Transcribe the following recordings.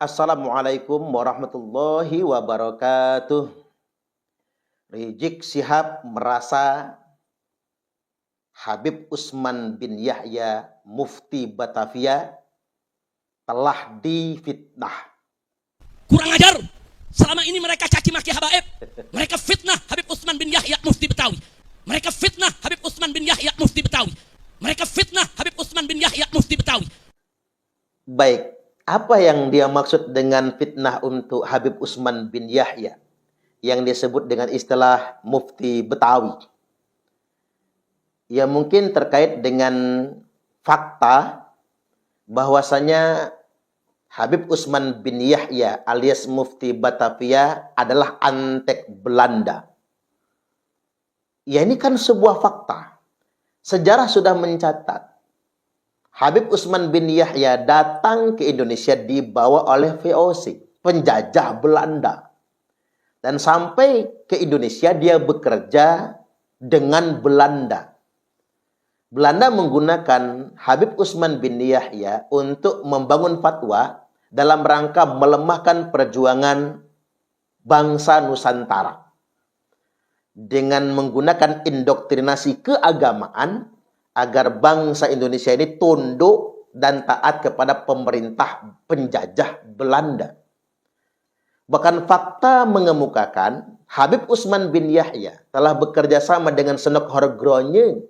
Assalamualaikum warahmatullahi wabarakatuh. Rizik Syihab merasa Habib Utsman bin Yahya Mufti Batavia telah difitnah. Kurang ajar. Selama ini mereka caci maki habaib. Mereka fitnah Habib Utsman bin Yahya Mufti Betawi. Mereka fitnah Habib Utsman bin Yahya Mufti Betawi. Mereka fitnah Habib Utsman bin Yahya Mufti Betawi. Baik, apa yang dia maksud dengan fitnah untuk Habib Utsman bin Yahya yang disebut dengan istilah Mufti Betawi? Ya mungkin terkait dengan fakta bahwasanya Habib Utsman bin Yahya alias Mufti Batavia adalah antek Belanda. Ya ini kan sebuah fakta. Sejarah sudah mencatat Habib Utsman bin Yahya datang ke Indonesia dibawa oleh VOC, penjajah Belanda. Dan sampai ke Indonesia dia bekerja dengan Belanda. Belanda menggunakan Habib Utsman bin Yahya untuk membangun fatwa dalam rangka melemahkan perjuangan bangsa Nusantara. Dengan menggunakan indoktrinasi keagamaan agar bangsa Indonesia ini tunduk dan taat kepada pemerintah penjajah Belanda. Bahkan fakta mengemukakan Habib Utsman bin Yahya telah bekerja sama dengan Senok Horgronya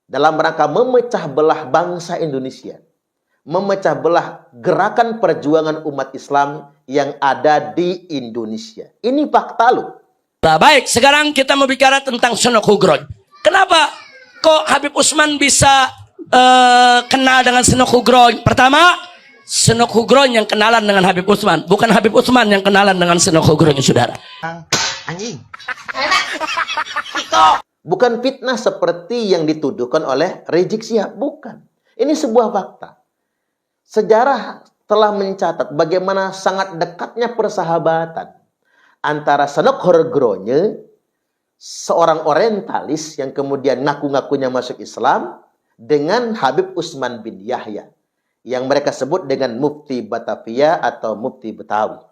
dalam rangka memecah belah bangsa Indonesia, memecah belah gerakan perjuangan umat Islam yang ada di Indonesia. Ini fakta loh. Nah, baik, sekarang kita mau bicara tentang Senok Horgronya. Kenapa kok Habib Utsman bisa kenal dengan Senok Horgronya? Pertama, Senok Horgronya yang kenalan dengan Habib Utsman, bukan Habib Utsman yang kenalan dengan Senok Horgronya, saudara. Anjing. Bukan fitnah seperti yang dituduhkan oleh Rizik Syihab, bukan. Ini sebuah fakta. Sejarah telah mencatat bagaimana sangat dekatnya persahabatan antara Senok Horgronya, seorang orientalis yang kemudian ngaku-ngakunya masuk Islam, dengan Habib Utsman bin Yahya yang mereka sebut dengan Mufti Batavia atau Mufti Betawi.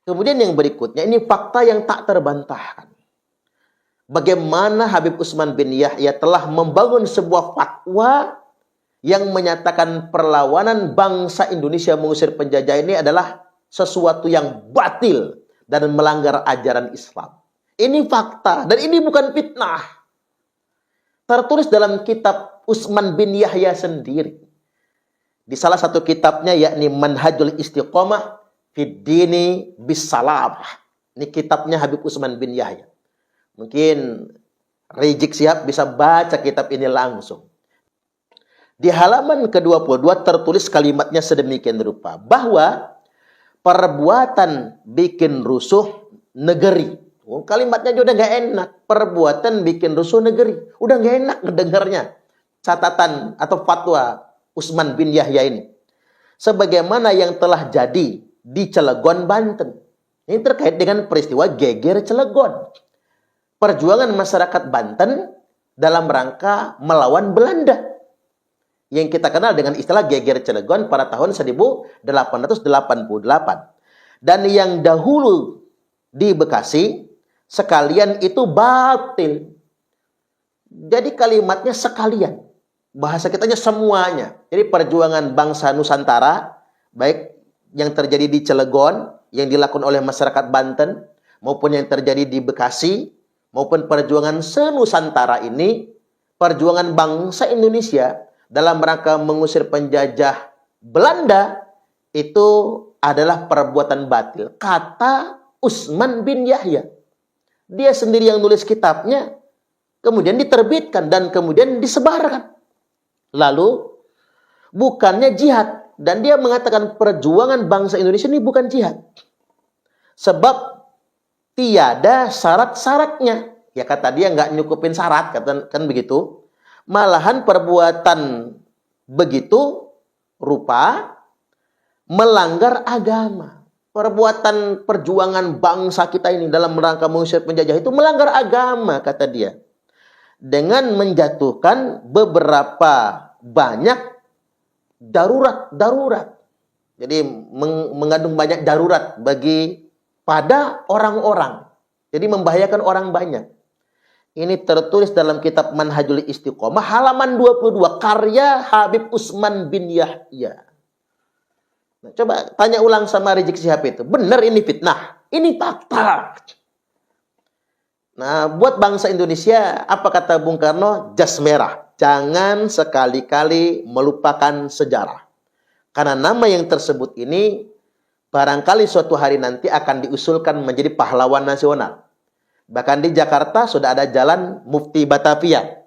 Kemudian yang berikutnya, ini fakta yang tak terbantahkan. Bagaimana Habib Utsman bin Yahya telah membangun sebuah fatwa yang menyatakan perlawanan bangsa Indonesia mengusir penjajah ini adalah sesuatu yang batil dan melanggar ajaran Islam. Ini fakta dan ini bukan fitnah. Tertulis dalam kitab Utsman bin Yahya sendiri. Di salah satu kitabnya yakni Manhajul Istiqomah Fid Dini Bisalamah. Ini kitabnya Habib Utsman bin Yahya. Mungkin Rizik Syihab bisa baca kitab ini langsung. Di halaman ke-22 tertulis kalimatnya sedemikian rupa, bahwa perbuatan bikin rusuh negeri. Kalimatnya juga nggak enak. Perbuatan bikin rusuh negeri. Udah nggak enak ngedengarnya. Catatan atau fatwa Utsman bin Yahya ini. Sebagaimana yang telah jadi di Cilegon, Banten. Ini terkait dengan peristiwa geger Cilegon. Perjuangan masyarakat Banten dalam rangka melawan Belanda. Yang kita kenal dengan istilah geger Cilegon pada tahun 1888. Dan yang dahulu di Bekasi, sekalian itu batil. Jadi kalimatnya sekalian. Bahasa kitanya semuanya. Jadi perjuangan bangsa Nusantara, baik yang terjadi di Cilegon, yang dilakukan oleh masyarakat Banten, maupun yang terjadi di Bekasi, maupun perjuangan senusantara ini, perjuangan bangsa Indonesia dalam rangka mengusir penjajah Belanda, itu adalah perbuatan batil. Kata Utsman bin Yahya. Dia sendiri yang nulis kitabnya, kemudian diterbitkan dan kemudian disebarkan. Lalu bukannya jihad, dan dia mengatakan perjuangan bangsa Indonesia ini bukan jihad. Sebab tiada syarat-syaratnya. Ya kata dia nggak nyukupin syarat, kan begitu. Malahan perbuatan begitu rupa melanggar agama. Perbuatan perjuangan bangsa kita ini dalam rangka mengusir penjajah itu melanggar agama, kata dia. Dengan menjatuhkan beberapa banyak darurat-darurat. Jadi mengandung banyak darurat pada orang-orang. Jadi membahayakan orang banyak. Ini tertulis dalam kitab Manhajul Istiqomah halaman 22 karya Habib Utsman bin Yahya. Nah, coba tanya ulang sama Rizik Syihab itu. Benar ini fitnah? Ini fakta. Nah, buat bangsa Indonesia, apa kata Bung Karno? Jas merah. Jangan sekali-kali melupakan sejarah. Karena nama yang tersebut ini barangkali suatu hari nanti akan diusulkan menjadi pahlawan nasional. Bahkan di Jakarta sudah ada jalan Mufti Batavia.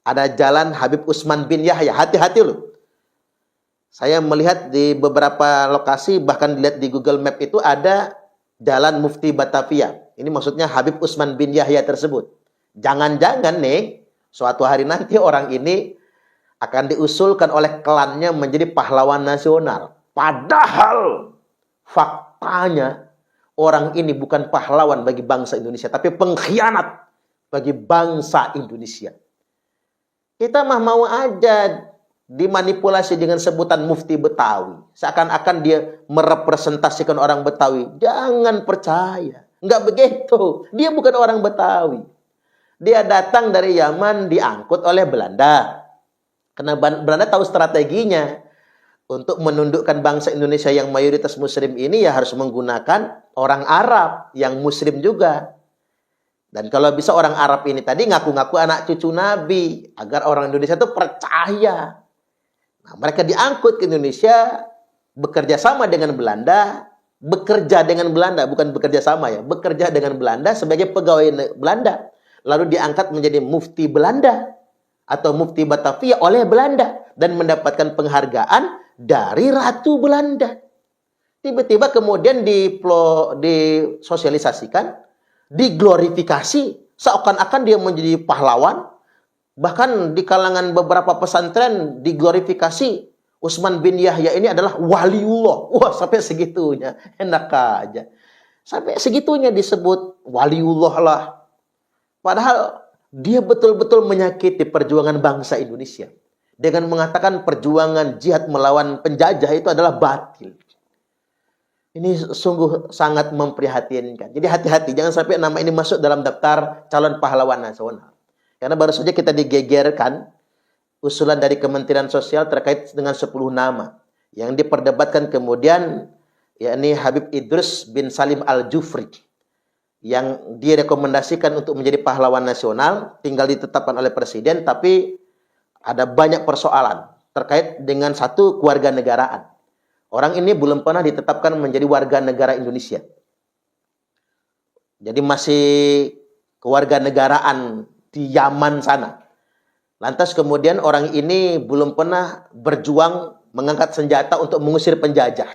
Ada jalan Habib Utsman bin Yahya. Hati-hati loh. Saya melihat di beberapa lokasi, bahkan dilihat di Google Map itu ada jalan Mufti Batavia. Ini maksudnya Habib Utsman bin Yahya tersebut. Jangan-jangan nih, suatu hari nanti orang ini akan diusulkan oleh klannya menjadi pahlawan nasional. Padahal faktanya orang ini bukan pahlawan bagi bangsa Indonesia, tapi pengkhianat bagi bangsa Indonesia. Kita mah mau aja dimanipulasi dengan sebutan Mufti Betawi. Seakan-akan dia merepresentasikan orang Betawi. Jangan percaya. Enggak begitu. Dia bukan orang Betawi. Dia datang dari Yaman, diangkut oleh Belanda. Karena Belanda tahu strateginya. Untuk menundukkan bangsa Indonesia yang mayoritas muslim ini ya harus menggunakan orang Arab yang muslim juga. Dan kalau bisa orang Arab ini tadi ngaku-ngaku anak cucu Nabi. Agar orang Indonesia itu percaya. Nah, mereka diangkut ke Indonesia, bekerja sama dengan Belanda. Bekerja dengan Belanda, bukan bekerja sama ya. Bekerja dengan Belanda sebagai pegawai Belanda. Lalu diangkat menjadi mufti Belanda. Atau mufti Batavia oleh Belanda. Dan mendapatkan penghargaan dari Ratu Belanda. Tiba-tiba kemudian disosialisasikan, diglorifikasi, seakan-akan dia menjadi pahlawan. Bahkan di kalangan beberapa pesantren diglorifikasi, Utsman bin Yahya ini adalah waliullah. Wah, sampai segitunya. Enak aja. Sampai segitunya disebut waliullah lah. Padahal dia betul-betul menyakiti perjuangan bangsa Indonesia. Dengan mengatakan perjuangan jihad melawan penjajah itu adalah batil. Ini sungguh sangat memprihatinkan. Jadi hati-hati, jangan sampai nama ini masuk dalam daftar calon pahlawan nasional. Karena baru saja kita digegerkan usulan dari Kementerian Sosial terkait dengan 10 nama. Yang diperdebatkan kemudian, yakni Habib Idrus bin Salim Al-Jufri. Yang direkomendasikan untuk menjadi pahlawan nasional, tinggal ditetapkan oleh Presiden, tapi ada banyak persoalan terkait dengan satu kewarganegaraan. Orang ini belum pernah ditetapkan menjadi warga negara Indonesia. Jadi masih kewarganegaraan di Yaman sana. Lantas kemudian orang ini belum pernah berjuang mengangkat senjata untuk mengusir penjajah.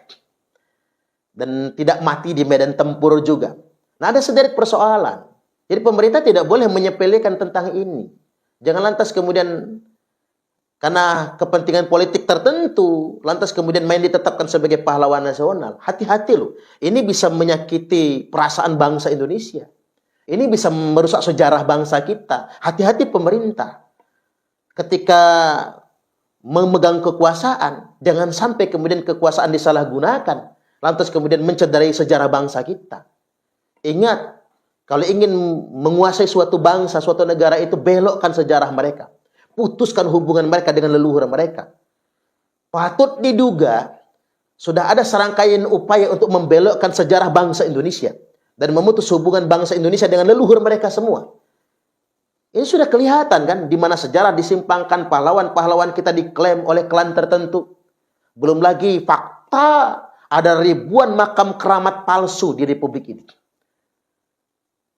Dan tidak mati di medan tempur juga. Nah, ada sederet persoalan. Jadi pemerintah tidak boleh menyepelekan tentang ini. Jangan lantas kemudian karena kepentingan politik tertentu, lantas kemudian main ditetapkan sebagai pahlawan nasional. Hati-hati loh. Ini bisa menyakiti perasaan bangsa Indonesia. Ini bisa merusak sejarah bangsa kita. Hati-hati pemerintah. Ketika memegang kekuasaan, jangan sampai kemudian kekuasaan disalahgunakan. Lantas kemudian mencederai sejarah bangsa kita. Ingat, kalau ingin menguasai suatu bangsa, suatu negara itu belokkan sejarah mereka. Putuskan hubungan mereka dengan leluhur mereka. Patut diduga sudah ada serangkaian upaya untuk membelokkan sejarah bangsa Indonesia dan memutus hubungan bangsa Indonesia dengan leluhur mereka semua. Ini sudah kelihatan kan di mana sejarah disimpangkan, pahlawan-pahlawan kita diklaim oleh klan tertentu. Belum lagi fakta ada ribuan makam keramat palsu di Republik ini.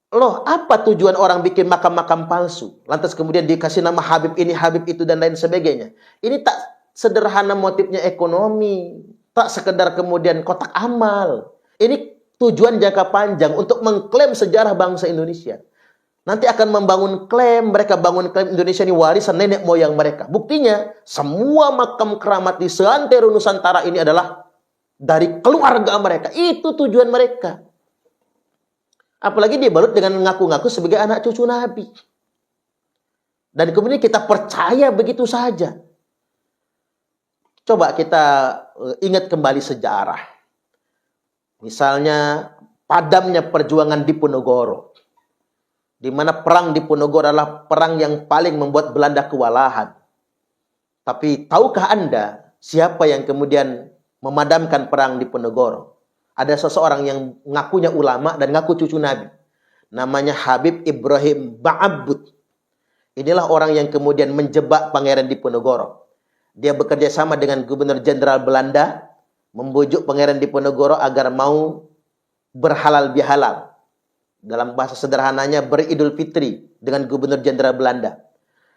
Loh, apa tujuan orang bikin makam-makam palsu? Lantas kemudian dikasih nama Habib ini, Habib itu, dan lain sebagainya. Ini tak sederhana motifnya ekonomi. Tak sekedar kemudian kotak amal. Ini tujuan jangka panjang untuk mengklaim sejarah bangsa Indonesia. Nanti akan membangun klaim, mereka bangun klaim Indonesia ini warisan nenek moyang mereka. Buktinya, semua makam keramat di seantero Nusantara ini adalah dari keluarga mereka. Itu tujuan mereka. Apalagi dia balut dengan ngaku-ngaku sebagai anak cucu Nabi. Dan kemudian kita percaya begitu saja. Coba kita ingat kembali sejarah. Misalnya padamnya perjuangan Diponegoro, di mana perang Diponegoro adalah perang yang paling membuat Belanda kewalahan. Tapi tahukah Anda siapa yang kemudian memadamkan perang Diponegoro? Ada seseorang yang ngakunya ulama dan ngaku cucu Nabi. Namanya Habib Ibrahim Ba'abud. Inilah orang yang kemudian menjebak Pangeran Diponegoro. Dia bekerja sama dengan Gubernur Jenderal Belanda, membujuk Pangeran Diponegoro agar mau berhalal bihalal. Dalam bahasa sederhananya beridul fitri dengan Gubernur Jenderal Belanda.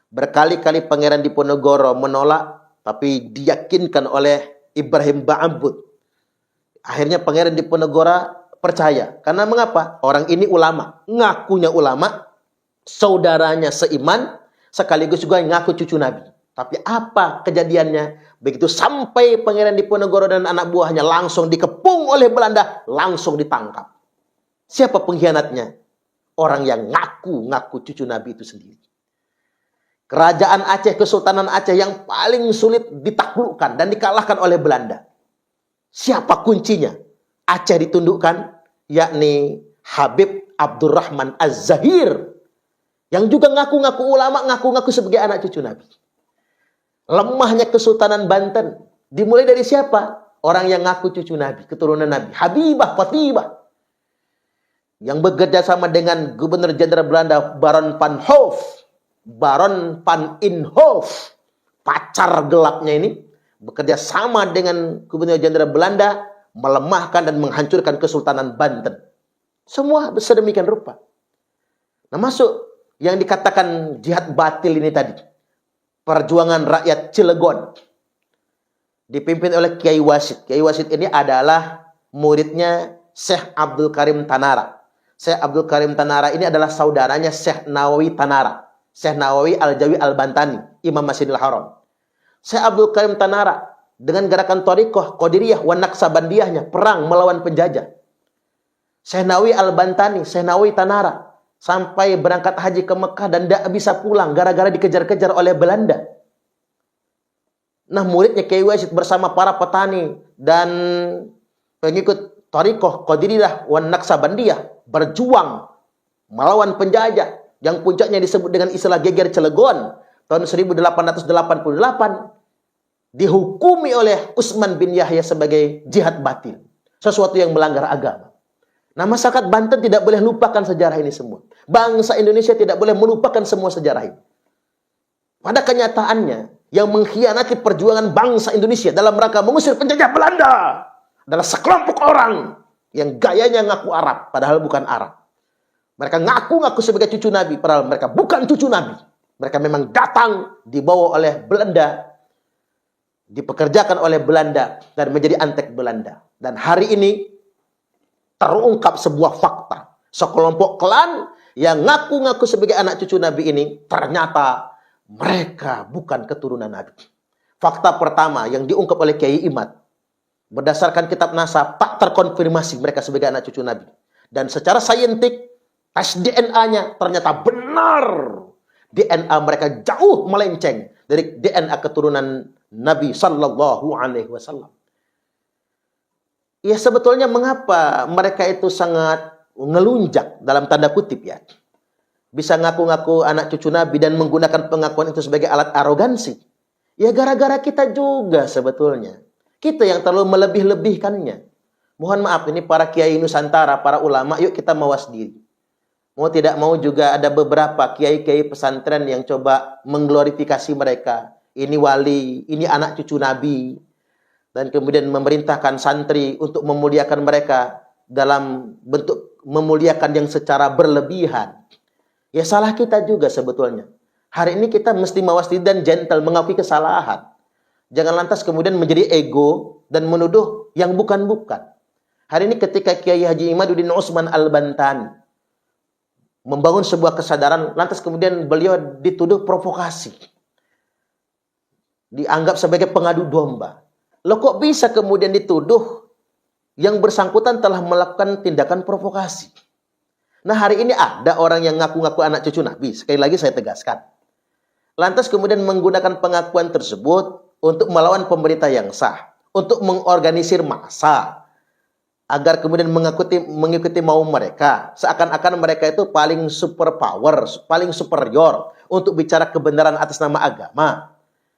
Berkali-kali Pangeran Diponegoro menolak, tapi diyakinkan oleh Ibrahim Ba'abud. Akhirnya Pangeran Diponegoro percaya. Karena mengapa? Orang ini ulama, ngakunya ulama, saudaranya seiman, sekaligus juga ngaku cucu Nabi. Tapi apa kejadiannya? Begitu sampai Pangeran Diponegoro dan anak buahnya langsung dikepung oleh Belanda, langsung ditangkap. Siapa pengkhianatnya? Orang yang ngaku cucu Nabi itu sendiri. Kerajaan Aceh, Kesultanan Aceh yang paling sulit ditaklukkan dan dikalahkan oleh Belanda. Siapa kuncinya? Aceh ditundukkan, yakni Habib Abdurrahman Az-Zahir. Yang juga ngaku-ngaku ulama, ngaku-ngaku sebagai anak cucu Nabi. Lemahnya Kesultanan Banten dimulai dari siapa? Orang yang ngaku cucu Nabi, keturunan Nabi. Habibah Fatibah. Yang bekerja sama dengan Gubernur Jenderal Belanda Baron van Hoof. Baron van Inhofe. Pacar gelapnya ini. Bekerja sama dengan Gubernur Jenderal Belanda. Melemahkan dan menghancurkan Kesultanan Banten. Semua sedemikian rupa. Nah, masuk yang dikatakan jihad batil ini tadi. Perjuangan rakyat Cilegon. Dipimpin oleh Kiai Wasid. Kiai Wasid ini adalah muridnya Syekh Abdul Karim Tanara. Syekh Abdul Karim Tanara ini adalah saudaranya Syekh Nawawi Tanara. Syekh Nawawi Al-Jawi Al-Bantani, Imam Masjidil Haram. Syekh Abdul Karim Tanara dengan gerakan Thariqah, Qadiriyah, wa Naqsabandiyahnya perang melawan penjajah. Syekh Nawawi Al-Bantani, Syekh Nawawi Tanara sampai berangkat haji ke Mekah dan tidak bisa pulang gara-gara dikejar-kejar oleh Belanda. Nah, muridnya Kiai Wasid bersama para petani dan pengikut Thariqah, Qadiriyah, wa Naqsabandiyah berjuang melawan penjajah yang puncaknya disebut dengan istilah geger Cilegon tahun 1888, dihukumi oleh Utsman bin Yahya sebagai jihad batil, sesuatu yang melanggar agama. Nah, masyarakat Banten tidak boleh lupakan sejarah ini semua. Bangsa Indonesia tidak boleh melupakan semua sejarah ini. Pada kenyataannya, yang mengkhianati perjuangan bangsa Indonesia dalam rangka mengusir penjajah Belanda adalah sekelompok orang yang gayanya ngaku Arab, padahal bukan Arab. Mereka ngaku-ngaku sebagai cucu Nabi, padahal mereka bukan cucu Nabi. Mereka memang datang, dibawa oleh Belanda, dipekerjakan oleh Belanda, dan menjadi antek Belanda. Dan hari ini, terungkap sebuah fakta. Sekelompok klan yang ngaku-ngaku sebagai anak cucu Nabi ini, ternyata mereka bukan keturunan Nabi. Fakta pertama yang diungkap oleh Kiai Imad, berdasarkan kitab nasab, tak terkonfirmasi mereka sebagai anak cucu Nabi. Dan secara saintik, tes DNA-nya ternyata benar. DNA mereka jauh melenceng dari DNA keturunan Nabi Sallallahu Alaihi Wasallam. Ya, sebetulnya mengapa mereka itu sangat ngelunjak dalam tanda kutip ya. Bisa ngaku-ngaku anak cucu Nabi dan menggunakan pengakuan itu sebagai alat arogansi. Ya, gara-gara kita juga sebetulnya. Kita yang terlalu melebih-lebihkannya. Mohon maaf, ini para kiai Nusantara, para ulama, yuk kita mawas diri. Mau tidak mau juga ada beberapa kiai-kiai pesantren yang coba mengglorifikasi mereka. Ini wali, ini anak cucu Nabi. Dan kemudian memerintahkan santri untuk memuliakan mereka dalam bentuk memuliakan yang secara berlebihan. Ya, salah kita juga sebetulnya. Hari ini kita mesti mawas diri dan gentle mengakui kesalahan. Jangan lantas kemudian menjadi ego dan menuduh yang bukan-bukan. Hari ini ketika Kiai Haji Imaduddin Utsman Al-Bantani membangun sebuah kesadaran, lantas kemudian beliau dituduh provokasi. Dianggap sebagai pengadu domba. Loh, kok bisa kemudian dituduh yang bersangkutan telah melakukan tindakan provokasi? Nah, hari ini ada orang yang ngaku-ngaku anak cucu Nabi. Sekali lagi saya tegaskan. Lantas kemudian menggunakan pengakuan tersebut untuk melawan pemerintah yang sah. untuk mengorganisir massa agar kemudian mengikuti mau mereka, seakan-akan mereka itu paling superpower, paling superior untuk bicara kebenaran atas nama agama.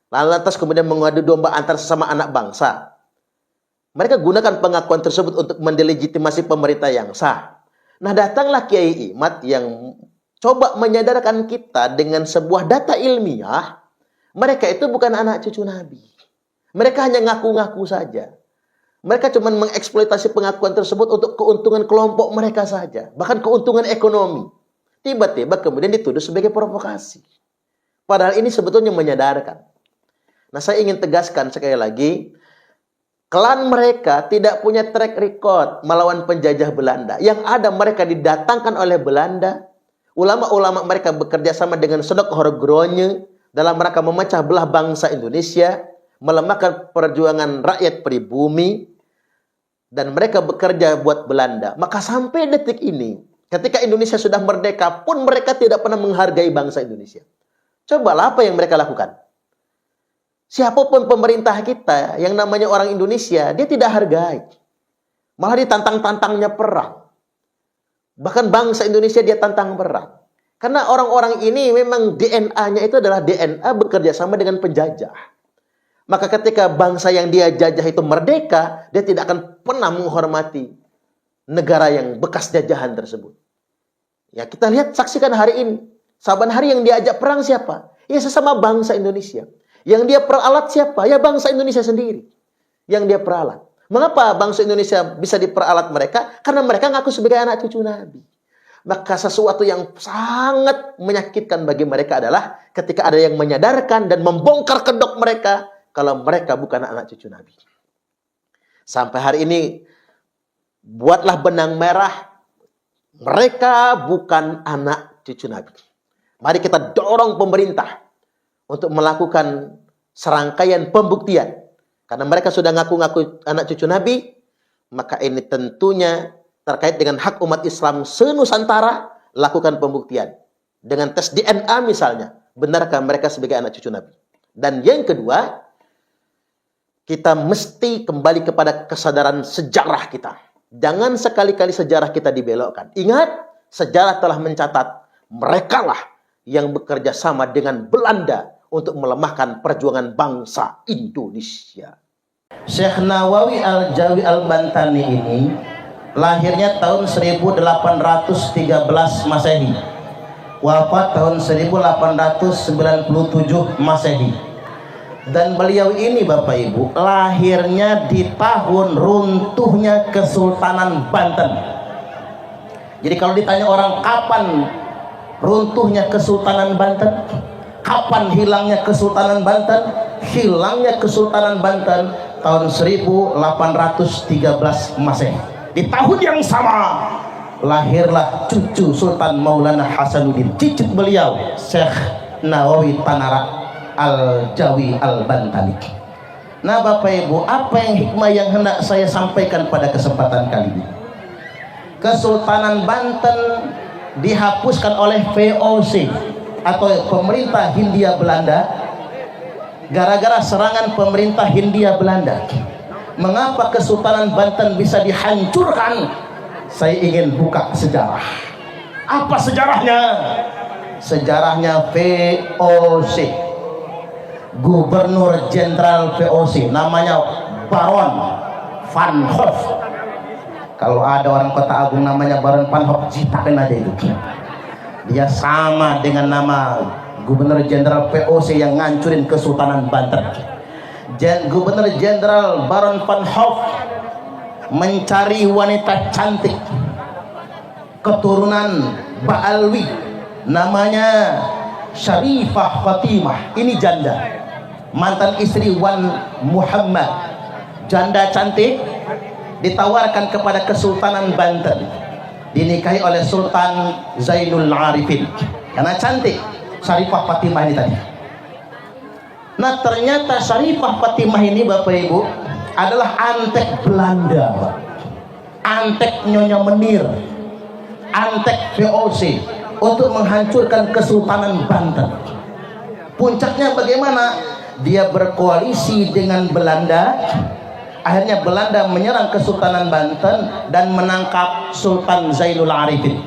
Lantas kemudian mengadu domba antar sesama anak bangsa. Mereka gunakan pengakuan tersebut untuk mendelegitimasi pemerintah yang sah. Nah, datanglah Kiai Imad yang coba menyadarkan kita dengan sebuah data ilmiah. Mereka itu bukan anak cucu Nabi. Mereka hanya ngaku-ngaku saja. Mereka cuma mengeksploitasi pengakuan tersebut untuk keuntungan kelompok mereka saja. Bahkan keuntungan ekonomi. Tiba-tiba kemudian dituduh sebagai provokasi. Padahal ini sebetulnya menyadarkan. Nah, saya ingin tegaskan sekali lagi. Klan mereka tidak punya track record melawan penjajah Belanda. Yang ada mereka didatangkan oleh Belanda. Ulama-ulama mereka bekerja sama dengan Senok Horgrogne dalam rangka memecah belah bangsa Indonesia. Melemahkan perjuangan rakyat pribumi. Dan mereka bekerja buat Belanda. Maka sampai detik ini, ketika Indonesia sudah merdeka pun mereka tidak pernah menghargai bangsa Indonesia. Cobalah apa yang mereka lakukan. Siapapun pemerintah kita yang namanya orang Indonesia, dia tidak hargai. Malah ditantang-tantangnya perang. Bahkan bangsa Indonesia dia tantang perang. Karena orang-orang ini memang DNA-nya itu adalah DNA bekerja sama dengan penjajah. Maka ketika bangsa yang dia jajah itu merdeka, dia tidak akan pernah menghormati negara yang bekas jajahan tersebut. Ya, kita lihat, saksikan hari ini. Saban hari yang diajak perang siapa? Ya, sesama bangsa Indonesia. Yang dia peralat siapa? Ya, bangsa Indonesia sendiri. Yang dia peralat. Mengapa bangsa Indonesia bisa diperalat mereka? Karena mereka ngaku sebagai anak cucu Nabi. Maka sesuatu yang sangat menyakitkan bagi mereka adalah ketika ada yang menyadarkan dan membongkar kedok mereka kalau mereka bukan anak cucu Nabi. Sampai hari ini, buatlah benang merah, mereka bukan anak cucu Nabi. Mari kita dorong pemerintah untuk melakukan serangkaian pembuktian. Karena mereka sudah ngaku-ngaku anak cucu Nabi, maka ini tentunya terkait dengan hak umat Islam se-Nusantara, lakukan pembuktian. Dengan tes DNA misalnya, benarkah mereka sebagai anak cucu Nabi? Dan yang kedua, kita mesti kembali kepada kesadaran sejarah kita. Jangan sekali-kali sejarah kita dibelokkan. Ingat, sejarah telah mencatat merekalah yang bekerja sama dengan Belanda untuk melemahkan perjuangan bangsa Indonesia. Syekh Nawawi Al-Jawi Al-Bantani ini lahirnya tahun 1813 Masehi. Wafat tahun 1897 Masehi. Dan beliau ini Bapak Ibu lahirnya di tahun runtuhnya Kesultanan Banten. Jadi kalau ditanya orang kapan runtuhnya Kesultanan Banten, kapan hilangnya Kesultanan Banten? Hilangnya Kesultanan Banten tahun 1813 Masehi. Di tahun yang sama lahirlah cucu Sultan Maulana Hasanuddin, cicit beliau Syekh Nawawi Tanara Al-Jawi Al-Bantani. Nah Bapak Ibu, apa yang hikmah yang hendak saya sampaikan pada kesempatan kali ini? Kesultanan Banten dihapuskan oleh VOC atau pemerintah Hindia Belanda gara-gara serangan pemerintah Hindia Belanda. Mengapa Kesultanan Banten bisa dihancurkan? Saya ingin buka sejarah. Apa sejarahnya? Sejarahnya VOC. Gubernur Jenderal VOC namanya Baron Van Hoff. Kalau ada orang Kota Agung namanya Baron Van Hoff, citakan aja itu. Dia sama dengan nama Gubernur Jenderal VOC yang ngancurin Kesultanan Banten. Gubernur Jenderal Baron Van Hoff mencari wanita cantik keturunan Ba'alwi namanya Syarifah Fatimah. Ini janda, mantan istri Wan Muhammad, janda cantik, ditawarkan kepada Kesultanan Banten, dinikahi oleh Sultan Zainul Arifin karena cantik. Syarifah Fatimah ini tadi. Nah ternyata Syarifah Fatimah ini Bapak Ibu adalah antek Belanda, antek Nyonya Menir, antek VOC untuk menghancurkan Kesultanan Banten. Puncaknya bagaimana? Dia berkoalisi dengan Belanda Akhirnya Belanda menyerang Kesultanan Banten dan menangkap Sultan Zainul Arifin.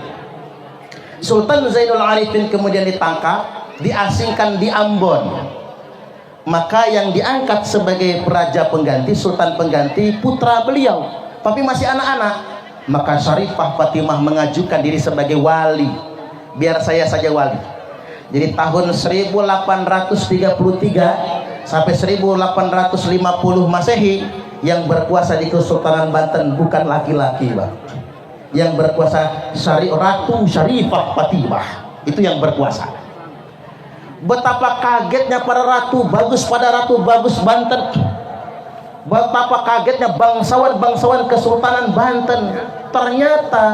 Sultan Zainul Arifin kemudian ditangkap, diasingkan di Ambon. Maka yang diangkat sebagai raja pengganti, sultan pengganti, putra beliau, tapi masih anak-anak. Maka Syarifah Fatimah mengajukan diri sebagai wali. Biar saya saja wali. Jadi tahun 1833 sampai 1850 Masehi, yang berkuasa di Kesultanan Banten bukan laki-laki, Pak. Yang berkuasa Ratu Syarifah Fatimah, itu yang berkuasa. Betapa kagetnya para ratu bagus pada Ratu Bagus Banten. Betapa kagetnya bangsawan-bangsawan Kesultanan Banten. Ternyata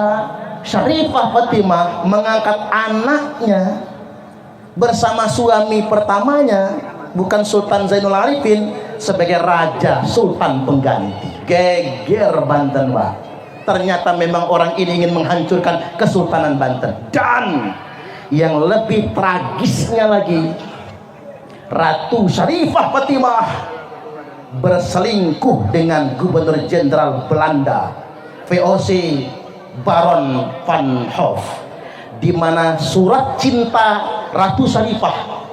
Syarifah Fatimah mengangkat anaknya bersama suami pertamanya, bukan Sultan Zainul Arifin, sebagai raja sultan pengganti. Geger Banten, Pak. Ternyata memang orang ini ingin menghancurkan Kesultanan Banten. Dan yang lebih tragisnya lagi, Ratu Syarifah Fatimah berselingkuh dengan Gubernur Jenderal Belanda VOC Baron van Hof, di mana surat cinta Ratu Syarifah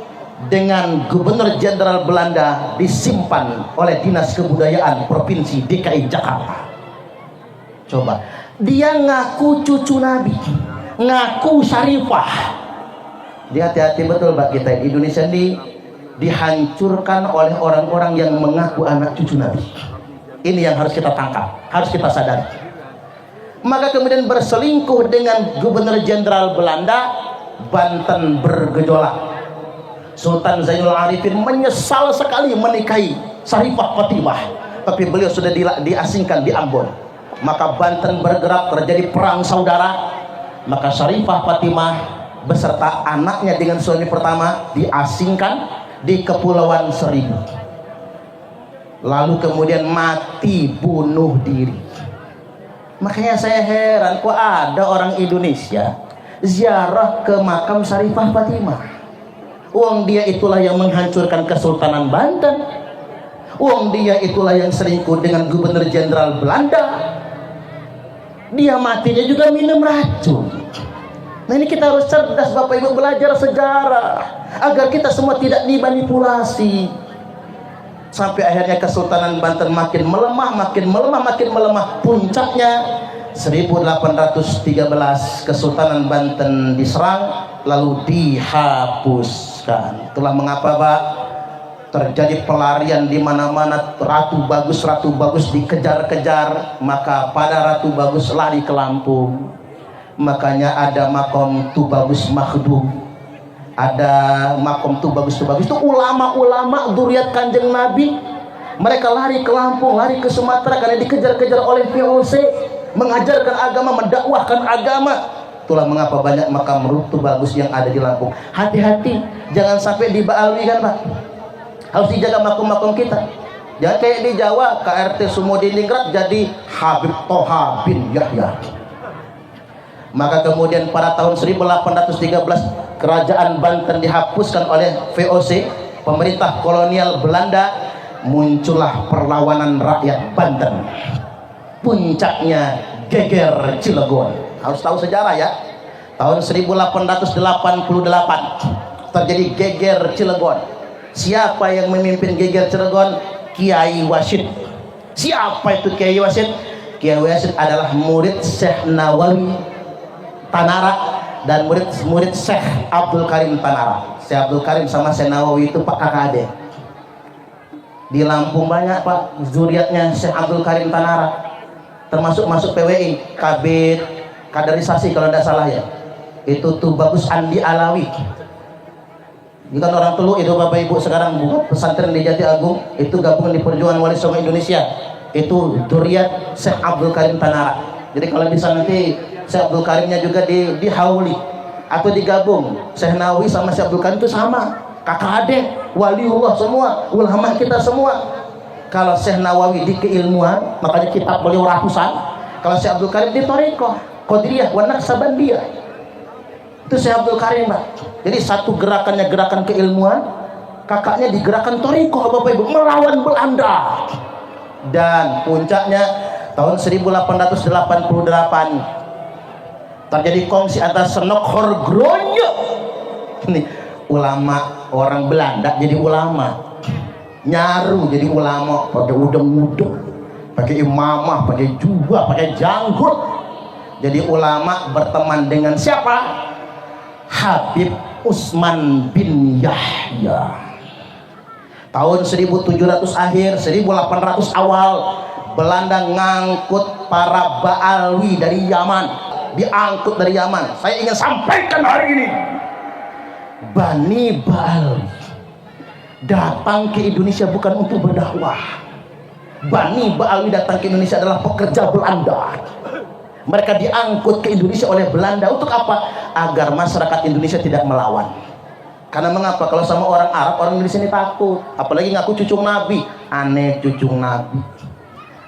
dengan Gubernur Jenderal Belanda disimpan oleh Dinas Kebudayaan Provinsi DKI Jakarta. Coba, dia ngaku cucu Nabi, ngaku Syarifah. Dia hati-hati betul, Pak. Kita di Indonesia ini dihancurkan oleh orang-orang yang mengaku anak cucu Nabi. Ini yang harus kita tangkap, harus kita sadari. Maka kemudian berselingkuh dengan Gubernur Jenderal Belanda, Banten bergejolak. Sultan Zainul Arifin menyesal sekali menikahi Syarifah Fatimah, tapi beliau sudah diasingkan di Ambon. Maka Banten bergerak, terjadi perang saudara. Maka Syarifah Fatimah beserta anaknya dengan suami pertama diasingkan di Kepulauan Seribu. Lalu kemudian mati bunuh diri. Makanya saya heran, kok ada orang Indonesia ziarah ke makam Syarifah Fatimah. Uang dia itulah yang menghancurkan Kesultanan Banten. Uang dia itulah yang selingkuh dengan Gubernur Jenderal Belanda. Dia matinya juga minum racun. Nah, ini kita harus cerdas, Bapak Ibu, belajar sejarah agar kita semua tidak dimanipulasi. Sampai akhirnya Kesultanan Banten makin melemah, makin melemah, makin melemah. Puncaknya 1813 Kesultanan Banten diserang, lalu dihapuskan. Itulah mengapa, Pak, terjadi pelarian di mana-mana. Ratu Bagus dikejar-kejar, maka pada Ratu Bagus lari ke Lampung. Makanya ada makom Tubagus Makhdum, ada makom Tubagus itu ulama-ulama dzurriat Kanjeng Nabi. Mereka lari ke Lampung, lari ke Sumatera karena dikejar-kejar oleh VOC, mengajarkan agama, mendakwahkan agama. Itulah mengapa banyak makam Tubagus yang ada di Lampung. Hati-hati, jangan sampai dibaalwi, kan, Pak. Harus dijaga makom-makom kita. Jangan kayak di Jawa, KRT Sumodiningrat jadi Habib Toha bin Yahya. Maka kemudian pada tahun 1813 kerajaan Banten dihapuskan oleh VOC, pemerintah kolonial Belanda. Muncullah perlawanan rakyat Banten. Puncaknya geger Cilegon. Harus tahu sejarah, ya. Tahun 1888 terjadi geger Cilegon. Siapa yang memimpin geger Cilegon? Kiai Wasid. Siapa itu Kiai Wasid? Kiai Wasid adalah murid Syekh Nawawi Tanara dan murid Syekh Abdul Karim Tanara. Syekh Abdul Karim sama Syekh Nawawi itu Pak kakak adik. Di Lampung banyak, Pak, zuriatnya Syekh Abdul Karim Tanara. Termasuk masuk PWI, Kabit kaderisasi kalau tidak salah, ya. Itu tuh Bagus Andi Alawi. Ini kan orang Teluk itu, Bapak Ibu, sekarang buat pesantren di Jati Agung, itu gabung di Perjuangan Wali Songo Indonesia. Itu zuriat Syekh Abdul Karim Tanara. Jadi kalau bisa nanti Syekh Abdul Karimnya juga dihauli atau digabung. Syekh Nawawi sama Syekh Abdul Karim itu sama, kakak adik, waliullah semua, ulama kita semua. Kalau Syekh Nawawi di keilmuan, makanya kitab beliau ratusan. Kalau Syekh Abdul Karim di thariqah Qadiriyah wa Naqsabandiyah. Itu Syekh Abdul Karim, Pak. Jadi satu gerakannya gerakan keilmuan, kakaknya di gerakan thariqah, Bapak Ibu, melawan Belanda. Dan puncaknya tahun 1888 terjadi kongsi antara Senokhorgronya, nih ulama orang Belanda jadi ulama, Nyaru jadi ulama, pakai udeng-udeng, pakai imamah, pakai jubah, pakai janggut, jadi ulama, berteman dengan siapa? Habib Utsman bin Yahya. Tahun 1700 akhir, 1800 awal, Belanda ngangkut para Ba'alwi dari Yaman, diangkut dari Yaman. Saya ingin sampaikan hari ini, Bani Ba'alwi datang ke Indonesia bukan untuk berdakwah. Bani Ba'alwi datang ke Indonesia adalah pekerja Belanda. Mereka diangkut ke Indonesia oleh Belanda untuk apa? Agar masyarakat Indonesia tidak melawan. Karena mengapa? Kalau sama orang Arab, orang Indonesia ini takut. Apalagi ngaku cucu Nabi. Aneh cucu Nabi.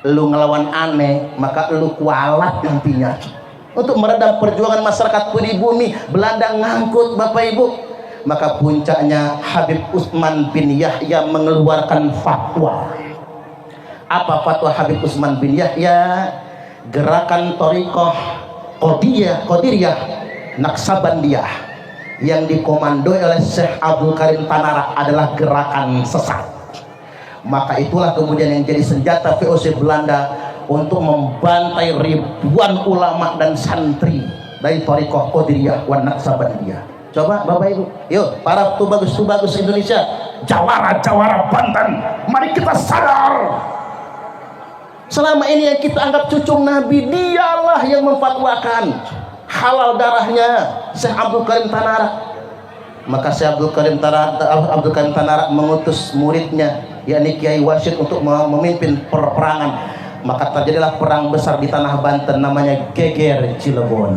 Lu ngelawan aneh, maka lu kualat nantinya. Untuk meredam perjuangan masyarakat pribumi, Belanda ngangkut Bapak Ibu. Maka puncaknya Habib Utsman bin Yahya mengeluarkan fatwa. Apa fatwa Habib Utsman bin Yahya? Gerakan Thariqah Qadiriyah Naksabandiyah yang dikomandoi oleh Syekh Abdul Karim Tanara adalah gerakan sesat. Maka itulah kemudian yang jadi senjata VOC Belanda untuk membantai ribuan ulama dan santri dari Thariqah Qadiriyah wan Naksabandiyah. Coba Bapak Ibu, yuk para tubagus Indonesia, jawara Banten, mari kita sadar. Selama ini yang kita anggap cucu Nabi, dialah yang memfatwakan halal darahnya Syekh Abdul Karim Tanara. Maka Syekh Abdul Karim Tanara mengutus muridnya, yakni Kiai Wasyid, untuk memimpin peperangan. Maka terjadilah perang besar di tanah Banten, namanya Geger Cilegon.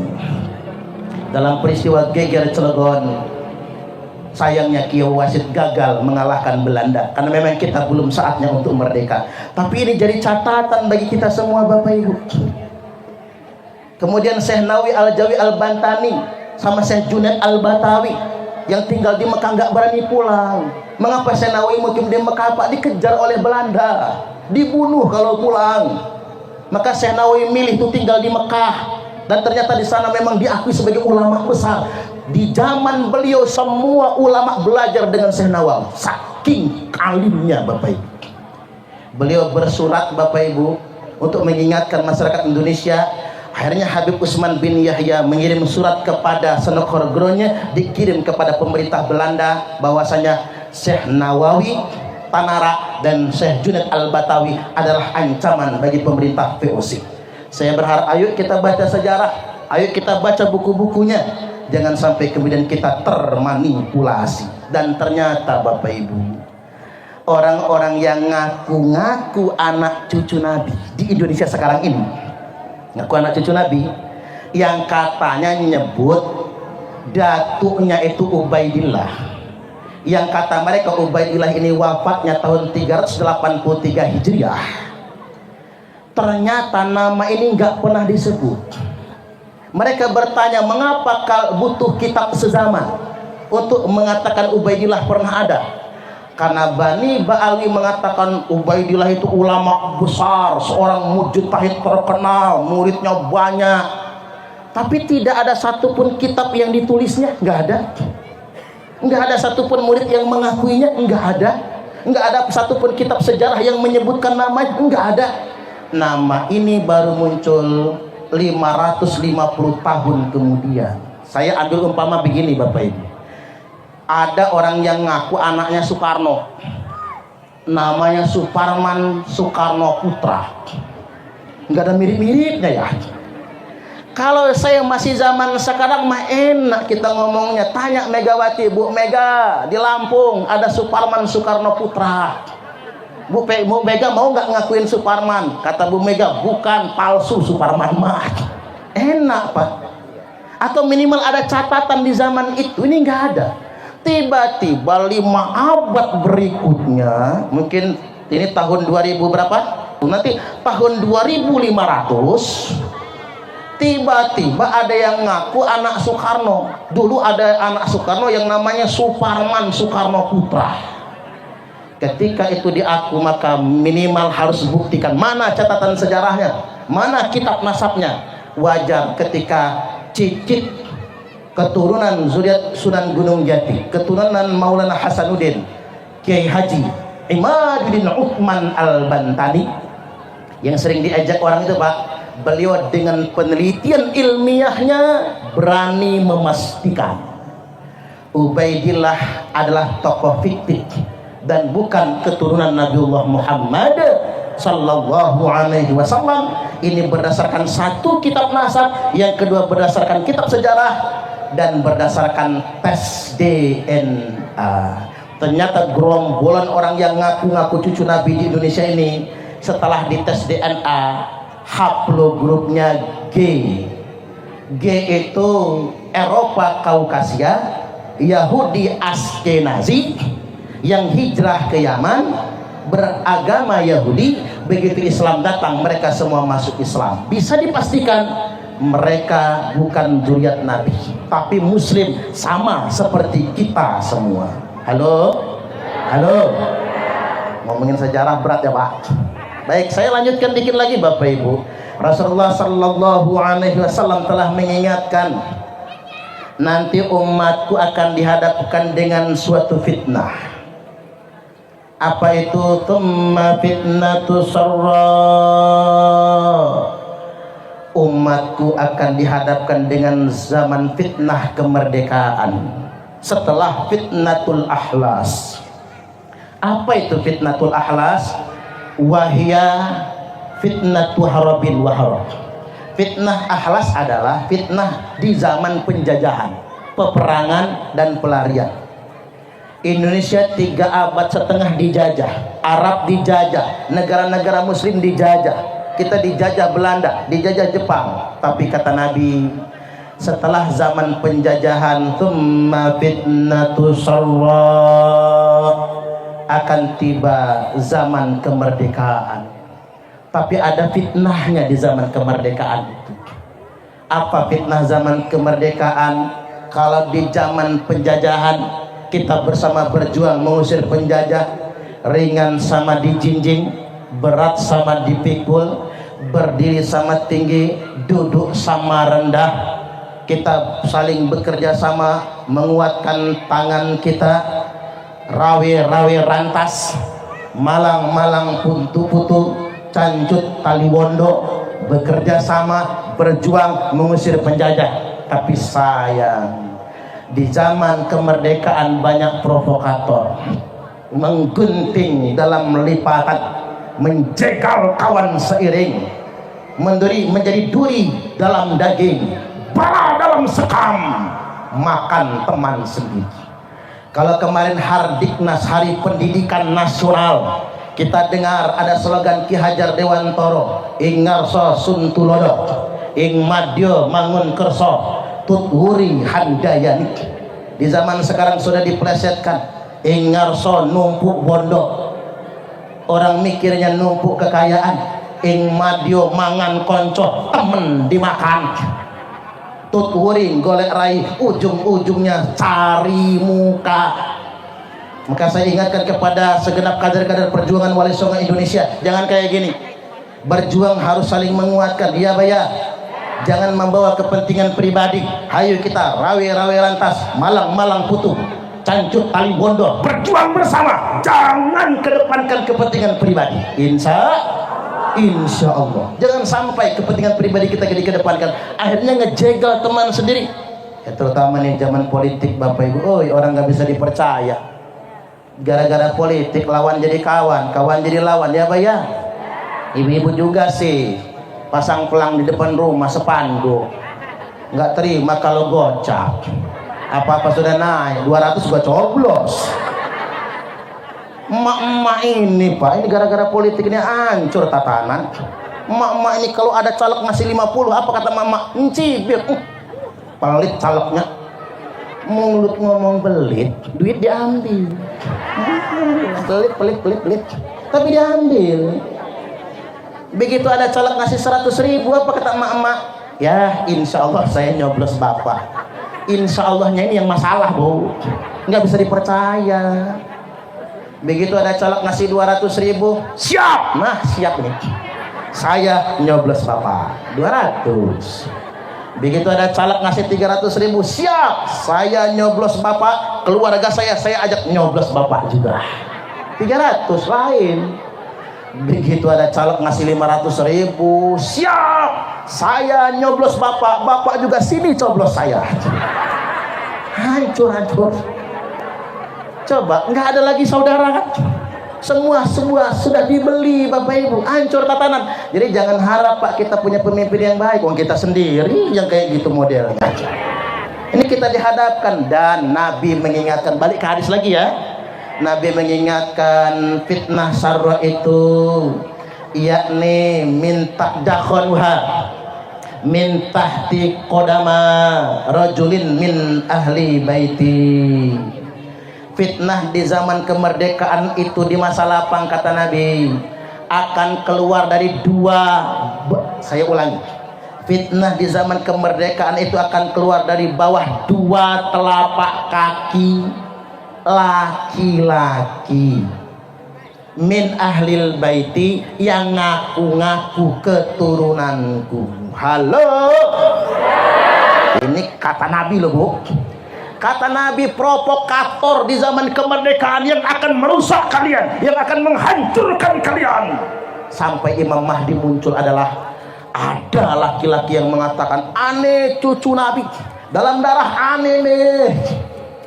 Dalam peristiwa Geger Cilegon, sayangnya Kiai Wasyid gagal mengalahkan Belanda, karena memang kita belum saatnya untuk merdeka. Tapi ini jadi catatan bagi kita semua Bapak Ibu. Kemudian Syekh Nawawi Al-Jawi Al-Bantani sama Syekh Junaid Al-Batawi yang tinggal di Mekah nggak berani pulang. Mengapa Syekh Nawawi mukim di Mekah? Pak, dikejar oleh Belanda, dibunuh kalau pulang. Maka Syekh Nawawi milih tuh tinggal di Mekah, dan ternyata di sana memang diakui sebagai ulama besar. Di zaman beliau semua ulama belajar dengan Syekh Nawawi, saking alimnya Bapak Ibu. Beliau bersurat Bapak Ibu untuk mengingatkan masyarakat Indonesia. Akhirnya Habib Utsman bin Yahya mengirim surat kepada Senokhorgronya, dikirim kepada pemerintah Belanda, bahwasanya Syekh Nawawi Tanara dan Syekh Junaid Al-Batawi adalah ancaman bagi pemerintah VOC. Saya berharap ayo kita baca sejarah, ayo kita baca buku-bukunya, jangan sampai kemudian kita termanipulasi. Dan ternyata Bapak Ibu, orang-orang yang ngaku-ngaku anak cucu Nabi di Indonesia sekarang ini, ngaku anak cucu Nabi, yang katanya nyebut datuknya itu Ubaidillah, yang kata mereka Ubaidillah ini wafatnya tahun 383 Hijriah. Ternyata nama ini nggak pernah disebut. Mereka bertanya, mengapa butuh kitab sezaman untuk mengatakan Ubaidillah pernah ada? Karena Bani Ba'alwi mengatakan Ubaidillah itu ulama besar, seorang mujtahid terkenal, muridnya banyak. Tapi tidak ada satupun kitab yang ditulisnya, nggak ada. Nggak ada satupun murid yang mengakuinya, nggak ada. Nggak ada satupun kitab sejarah yang menyebutkan namanya, nggak ada. Nama ini baru muncul 550 tahun kemudian. Saya ambil umpama begini Bapak Ibu. Ada orang yang ngaku anaknya Soekarno, namanya Suparman Soekarno Putra. Nggak ada mirip-miripnya ya. Kalau saya masih zaman sekarang mah enak kita ngomongnya. Tanya Megawati, Bu Mega, di Lampung ada Suparman Soekarno Putra. Bu Mega mau nggak ngakuin Suparman? Kata Bu Mega, bukan, palsu Suparman mah. Enak Pak. Atau minimal ada catatan di zaman itu. Ini nggak ada. Tiba-tiba 5 abad berikutnya, mungkin ini tahun 2000 berapa? Nanti tahun 2500, tiba-tiba ada yang ngaku anak Soekarno. Dulu ada anak Soekarno yang namanya Suparman Soekarno Putra. Ketika itu diaku, maka minimal harus buktikan mana catatan sejarahnya, mana kitab nasabnya. Wajar ketika cicit keturunan zuriat Sunan Gunung Jati, keturunan Maulana Hasanuddin, Kiai Haji Imaduddin Uthman Al-Bantani, yang sering diajak orang itu Pak, beliau dengan penelitian ilmiahnya berani memastikan Ubaidillah adalah tokoh fiktif dan bukan keturunan Nabiullah Muhammad sallallahu alaihi wasallam. Ini berdasarkan satu kitab nasab, yang kedua berdasarkan kitab sejarah, dan berdasarkan tes DNA. Ternyata gerombolan orang yang ngaku-ngaku cucu Nabi di Indonesia ini, setelah dites DNA, haplogrupnya G. G itu Eropa Kaukasia, Yahudi Askenazi, yang hijrah ke Yaman, beragama Yahudi. Begitu Islam datang, mereka semua masuk Islam. Bisa dipastikan mereka bukan zuriat Nabi, tapi Muslim, sama seperti kita semua. Halo, halo. Ngomongin sejarah berat ya Pak. Baik, saya lanjutkan dikit lagi Bapak Ibu. Rasulullah sallallahu alaihi wasallam telah mengingatkan, nanti umatku akan dihadapkan dengan suatu fitnah. Apa itu? Tsumma fitnatu sarra. Umatku akan dihadapkan dengan zaman fitnah kemerdekaan setelah fitnatul ahlas. Apa itu fitnatul ahlas? Wahia fitnatu harabil waharab. Fitnah ahlas adalah fitnah di zaman penjajahan, peperangan dan pelarian. Indonesia 3 abad setengah dijajah, Arab dijajah, negara-negara muslim dijajah, kita dijajah Belanda, dijajah Jepang. Tapi kata Nabi, setelah zaman penjajahan, tsumma fitnatu sarra, akan tiba zaman kemerdekaan. Tapi ada fitnahnya di zaman kemerdekaan itu. Apa fitnah zaman kemerdekaan? Kalau di zaman penjajahan kita bersama berjuang mengusir penjajah, ringan sama dijinjing, berat sama dipikul, berdiri sama tinggi, duduk sama rendah. Kita saling bekerja sama, menguatkan tangan kita, rawe-rawe rantas, malang-malang putu-putu, cancut taliwondo, bekerja sama, berjuang mengusir penjajah. Tapi sayang, di zaman kemerdekaan banyak provokator, menggunting dalam lipatan, menjegal kawan seiring, menjadi duri dalam daging, bala dalam sekam, makan teman sendiri. Kalau kemarin Hardiknas, Hari Pendidikan Nasional, kita dengar ada slogan Ki Hajar Dewantoro, ing ngarso sun tulodo, ing madya mangun kerso, tutwuri handayani. Di zaman sekarang sudah diplesetkan, ing ngarso numpuk bondo, orang mikirnya numpuk kekayaan, ing madya mangan konco, temen dimakan. Tutwuri golek rai, ujung-ujungnya cari muka. Maka saya ingatkan kepada segenap kader-kader perjuangan Wali Songo Indonesia, jangan kayak gini. Berjuang harus saling menguatkan, iya Baya. Jangan membawa kepentingan pribadi. Hayo kita rawe-rawe lantas, malang-malang putu, cancut tali bondo, berjuang bersama. Jangan kedepankan kepentingan pribadi. Insya Allah. Jangan sampai kepentingan pribadi kita dikedepankan, akhirnya ngejegal teman sendiri. Ya, terutama nih zaman politik Bapak Ibu, orang nggak bisa dipercaya. Gara-gara politik, lawan jadi kawan, kawan jadi lawan, ya Pak ya. Ibu-ibu juga sih, pasang pelang di depan rumah sepanduk, nggak terima kalau gocap. Apa-apa sudah naik 200 gua coblos. Emak-emak ini Pak, ini gara-gara politik ini hancur tatanan. Emak-emak ini kalau ada caleg ngasih 50, apa kata emak-emak? Encibir, pelit calegnya. Mulut ngomong belit, duit diambil. Pelit, tapi diambil. Begitu ada caleg ngasih 100.000, apa kata emak-emak? Ya insya Allah saya nyoblos bapak. Insya Allahnya ini yang masalah Bu, nggak bisa dipercaya. Begitu ada caleg ngasih 200.000, siap. Nah, siap nih. Saya nyoblos Bapak 200. Begitu ada caleg ngasih 300.000, siap. Saya nyoblos Bapak, keluarga saya ajak nyoblos Bapak juga. 300 lain. Begitu ada caleg ngasih 500.000, siap. Saya nyoblos Bapak, Bapak juga sini coblos saya. Hancur. Coba, nggak ada lagi saudara kan? Semua sudah dibeli Bapak Ibu, hancur tatanan. Jadi jangan harap Pak kita punya pemimpin yang baik, wong kita sendiri yang kayak gitu modelnya. Ini kita dihadapkan, dan Nabi mengingatkan, balik ke hadis lagi ya. Nabi mengingatkan fitnah sarra itu, yakni minta dakhanuha min tahti qodama rajulin min ahli baiti. Fitnah di zaman kemerdekaan itu di masa lapang, kata Nabi, akan keluar dari saya ulangi, fitnah di zaman kemerdekaan itu akan keluar dari bawah 2 telapak kaki laki-laki min ahlil baiti, yang ngaku-ngaku keturunanku. Halo, ini kata Nabi loh Bu. Kata Nabi, provokator di zaman kemerdekaan yang akan merusak kalian, yang akan menghancurkan kalian. Sampai Imam Mahdi muncul adalah ada laki-laki yang mengatakan, aneh cucu Nabi, dalam darah aneh nih.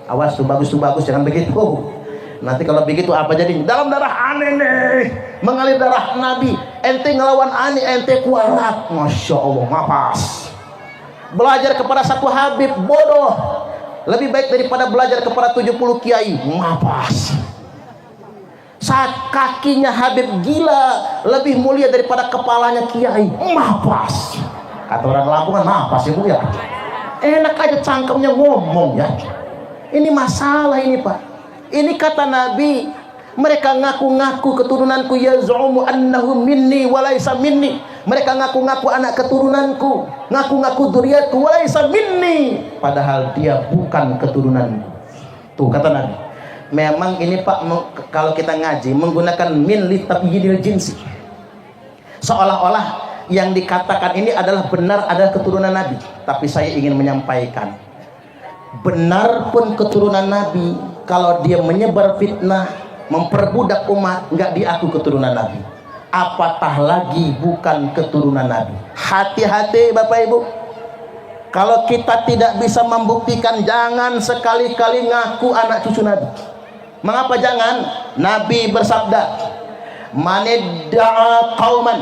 Awas tuh, bagus, jangan begitu. Nanti kalau begitu apa jadi? Dalam darah aneh nih, mengalir darah Nabi. Ente ngelawan aneh, ente kualat. Masya Allah, mapas. Belajar kepada satu Habib bodoh lebih baik daripada belajar kepada 70 kiai. Mapas. Saat kakinya Habib gila lebih mulia daripada kepalanya kiai. Mapas. Kata orang Lampung kan mapas ya Bu ya. Enak aja cangkemnya ngomong ya. Ini masalah ini Pak. Ini kata Nabi, mereka ngaku-ngaku keturunanku, yaz'umu annahu minni walaysa minni. Mereka ngaku-ngaku anak keturunanku, ngaku-ngaku dzurriyyatku walaysa minni, padahal dia bukan keturunanku. Tuh kata Nabi. Memang ini Pak, kalau kita ngaji menggunakan min li tabyinil jinsi. Seolah-olah yang dikatakan ini adalah benar adalah keturunan Nabi. Tapi saya ingin menyampaikan, benar pun keturunan Nabi, kalau dia menyebar fitnah, memperbudak umat, nggak diaku keturunan Nabi. Apatah lagi bukan keturunan Nabi. Hati-hati Bapak Ibu. Kalau kita tidak bisa membuktikan, jangan sekali-kali ngaku anak cucu Nabi. Mengapa jangan? Nabi bersabda, manidda'a qauman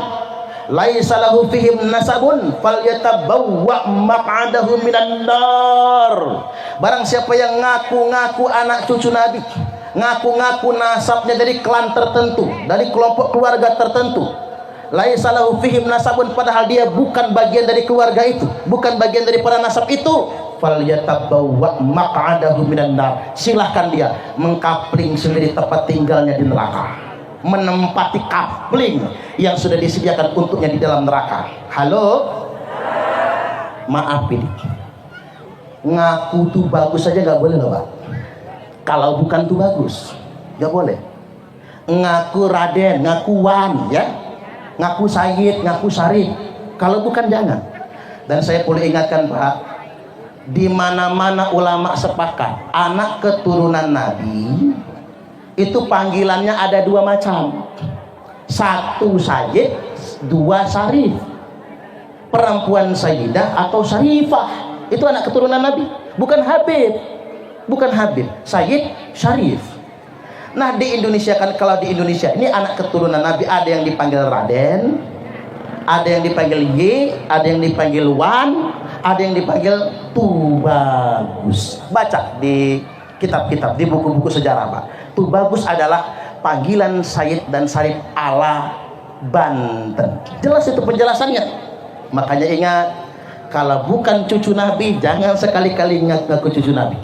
laisa lahu fihim nasabun falyatabawwa maq'adahu minan nar. Barang siapa yang ngaku-ngaku anak cucu Nabi, ngaku-ngaku nasabnya dari klan tertentu, dari kelompok keluarga tertentu, laisa lahu fihim nasabun, padahal dia bukan bagian dari keluarga itu, bukan bagian daripada nasab itu, falyatabawwa maq'adahu minan nar. Silahkan dia mengkapling sendiri tempat tinggalnya di neraka, menempati kapling yang sudah disediakan untuknya di dalam neraka. Halo, maaf ini ngaku tuh bagus saja nggak boleh loh Pak. Kalau bukan tuh bagus nggak boleh. Ngaku Raden, ngaku Wan ya, ngaku Sayyid, ngaku Syarif, kalau bukan jangan. Dan saya perlu ingatkan Pak, di mana-mana ulama sepakat anak keturunan Nabi itu panggilannya ada 2 macam. 1 Sayyid, 2 Syarif. Perempuan Sayyidah atau Syarifah itu anak keturunan Nabi, bukan Habib, bukan Habib, Sayyid, Syarif. Nah di Indonesia kan, kalau di Indonesia ini anak keturunan Nabi ada yang dipanggil Raden, ada yang dipanggil Y, ada yang dipanggil Wan, ada yang dipanggil Tubagus. Baca di kitab-kitab, di buku-buku sejarah Pak. Tubagus adalah panggilan Sayyid dan Syarif ala Banten. Jelas itu penjelasannya. Makanya ingat, kalau bukan cucu Nabi, jangan sekali-kali ngaku cucu Nabi.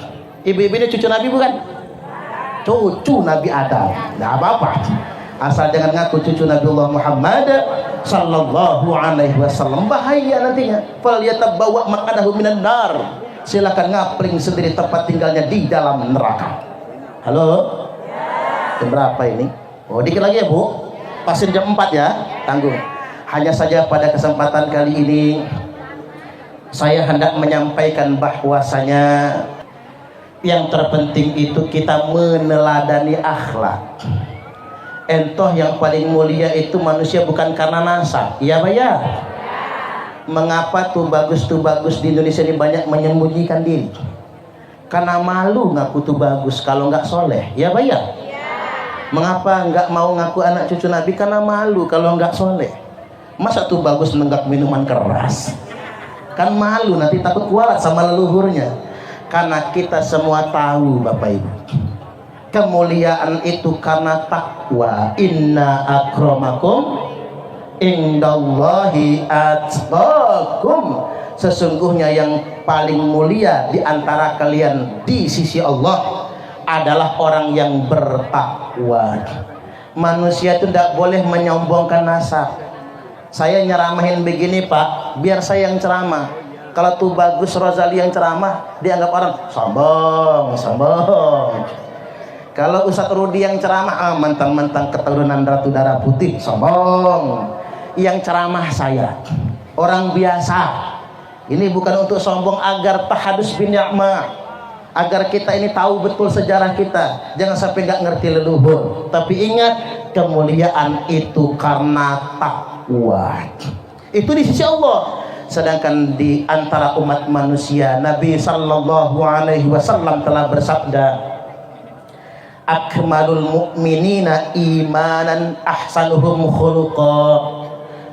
Ibu-ibu ini cucu Nabi bukan? Cucu Nabi Adam. Nggak apa-apa, asal jangan ngaku cucu Nabiullah Muhammad sallallahu alaihi wasallam. Bahaya nantinya. Falyatabawwa maq'adahu minan nar. Silakan ngapling sendiri tempat tinggalnya di dalam neraka. Halo? Jam berapa ini? Oh, dikit lagi ya Bu. Pasin jam 4 ya. Tanggung. Hanya saja pada kesempatan kali ini saya hendak menyampaikan bahwasanya yang terpenting itu kita meneladani akhlak. Entoh yang paling mulia itu manusia bukan karena nasab. Iya Pak ya? Mengapa tuh bagus di Indonesia ini banyak menyembunyikan diri? Karena malu ngaku tuh bagus kalau nggak soleh. Ya Pak ya? Mengapa nggak mau ngaku anak cucu Nabi? Karena malu kalau nggak soleh. Masa tuh bagus nenggak minuman keras? Kan malu, nanti takut kualat sama leluhurnya. Karena kita semua tahu Bapak Ibu, kemuliaan itu karena takwa. Inna akramakum indallahi atqakum. Sesungguhnya yang paling mulia di antara kalian di sisi Allah adalah orang yang bertakwa. Manusia itu tidak boleh menyombongkan nasab. Saya nyeramahin begini Pak, biar saya yang ceramah. Kalau tuh Bagus Rozali yang ceramah, dianggap orang sombong. Kalau Ustadz Rudi yang ceramah, mentang-mentang keturunan Ratu Darah Putih, sombong. Yang ceramah saya, orang biasa. Ini bukan untuk sombong, agar tahadus bin ni'mah, agar kita ini tahu betul sejarah kita. Jangan sampai nggak ngerti leluhur. Tapi ingat, kemuliaan itu karena takwa. Itu di sisi Allah. Sedangkan di antara umat manusia, Nabi Sallallahu Alaihi Wasallam telah bersabda, akmalul mu'minina imanan ahsanuhum khuluqa.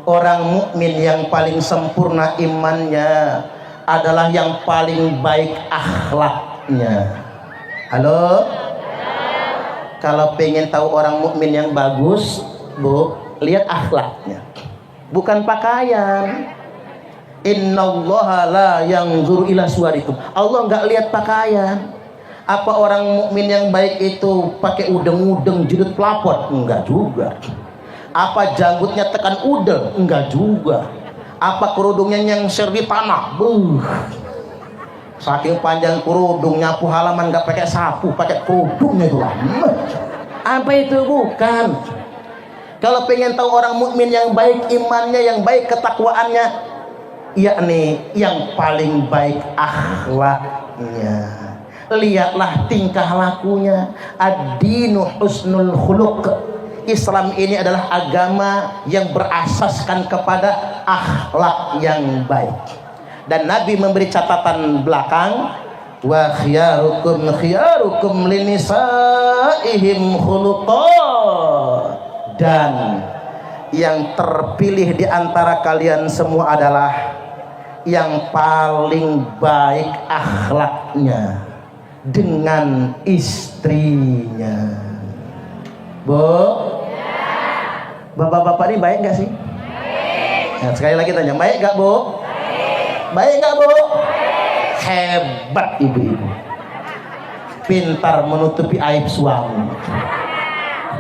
Orang mukmin yang paling sempurna imannya adalah yang paling baik akhlaknya. Halo? Kalau pengen tahu orang mukmin yang bagus, Bu, lihat akhlaknya, bukan pakaian. Innallaha la yanzuru ila suwarikum. Allah nggak lihat pakaian. Apa orang mukmin yang baik itu pakai udeng-udeng judut pelapot? Enggak juga. Apa janggutnya tekan udel? Enggak juga. Apa kerudungnya yang di tanah? Saking panjang kerudung, nyapu halaman nggak pakai sapu, pakai kerudungnya itu lah. Apa itu? Bukan. Kalau pengen tahu orang mukmin yang baik imannya, yang baik ketakwaannya, yakni yang paling baik akhlaknya. Lihatlah tingkah lakunya. Ad-dinu husnul khuluq. Islam ini adalah agama yang berasaskan kepada akhlak yang baik. Dan Nabi memberi catatan belakang, wa khiyarukum linisaihim khuluqa. Dan yang terpilih di antara kalian semua adalah yang paling baik akhlaknya dengan istrinya. Bu, bapak-bapak ini baik gak sih? Nah, sekali lagi tanya, baik gak Bu? Baik gak Bu? Hebat ibu-ibu, pintar menutupi aib suami.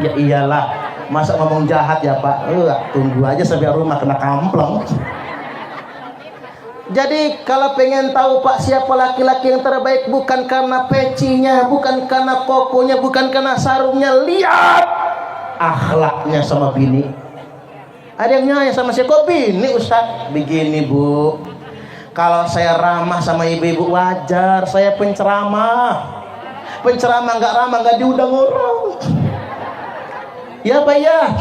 Ya iyalah, masa ngomong jahat ya Pak? Tunggu aja sampai rumah kena kampleng. Jadi kalau pengen tahu Pak siapa laki-laki yang terbaik, bukan karena pecinya, bukan karena kokonya, bukan karena sarungnya, lihat akhlaknya sama bini. Ada yang nanya sama saya, kok bini Ustaz? Begini Bu, kalau saya ramah sama ibu-ibu wajar, saya penceramah. Penceramah nggak ramah nggak diundang orang. Ya Pak ya?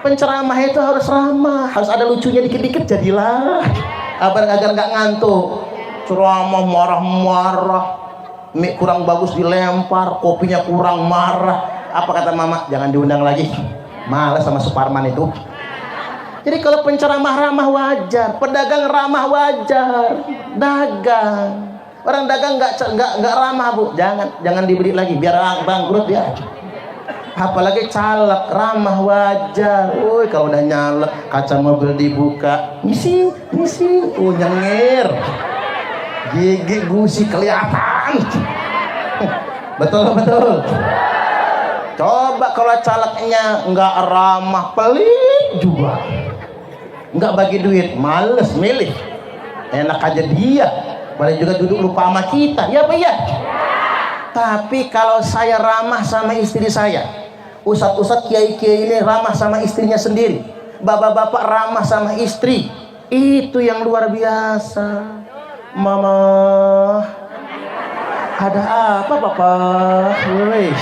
Penceramah itu harus ramah, harus ada lucunya dikit-dikit jadilah. Agar nggak ngantuk. Ceramah marah-marah, mie kurang bagus dilempar, kopinya kurang marah. Apa kata mama? Jangan diundang lagi. Malas sama Suparman itu. Jadi kalau penceramah ramah wajar, pedagang ramah wajar, dagang. Orang dagang nggak ramah Bu, jangan dibeli lagi, biar bangkrut ya. Apalagi caleg, ramah wajar. Woi, kalau udah nyalek, kaca mobil dibuka, misi, nyengir, gigi gusi kelihatan. Betul. Coba kalau calegnya nggak ramah, pelit juga, nggak bagi duit, males milih, enak aja dia. Paling juga duduk lupa sama kita, ya Pak ya. Tapi kalau saya ramah sama istri saya, ustadz-ustadz kiai-kiai ini ramah sama istrinya sendiri, bapak-bapak ramah sama istri, itu yang luar biasa. Mama, ada apa papa? Wih.